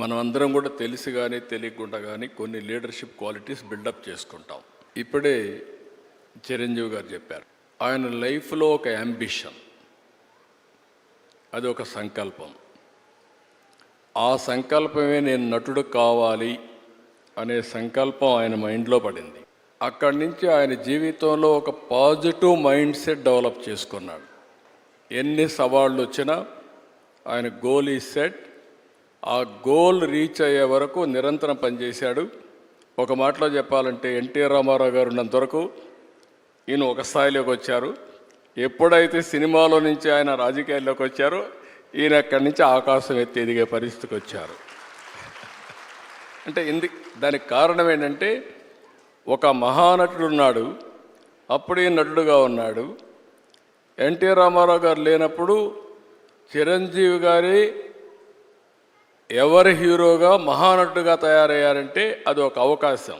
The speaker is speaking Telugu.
మనం అందరం కూడా తెలిసి కానీ తెలియకుండా కానీ కొన్ని లీడర్షిప్ క్వాలిటీస్ బిల్డప్ చేసుకుంటాం. ఇప్పుడే చిరంజీవి గారు చెప్పారు, ఆయన లైఫ్లో ఒక యాంబిషన్, అది ఒక సంకల్పం. ఆ సంకల్పమే నేను నటుడు కావాలి అనే సంకల్పం ఆయన మైండ్లో పడింది. అక్కడి నుంచి ఆయన జీవితంలో ఒక పాజిటివ్ మైండ్ సెట్ డెవలప్ చేసుకున్నాడు. ఎన్ని సవాళ్ళు వచ్చినా ఆయన గోల్ ఈ సెట్, ఆ గోల్ రీచ్ అయ్యే వరకు నిరంతరం పనిచేశాడు. ఒక మాటలో చెప్పాలంటే ఎన్టీఆర్ రామారావు గారు ఉన్నంత వరకు ఈయన ఒక స్థాయిలోకి వచ్చారు. ఎప్పుడైతే సినిమాలో నుంచి ఆయన రాజకీయాల్లోకి వచ్చారో ఈయన అక్కడి నుంచి ఆకాశం ఎత్తి ఎదిగే పరిస్థితికి వచ్చారు. అంటే దానికి కారణం ఏంటంటే ఒక మహానటుడు ఉన్నాడు, అప్పుడే నటుడుగా ఉన్నాడు. ఎన్టీఆర్ రామారావు గారు లేనప్పుడు చిరంజీవి గారి ఎవరి హీరోగా మహానటుడుగా తయారయ్యారంటే అది ఒక అవకాశం.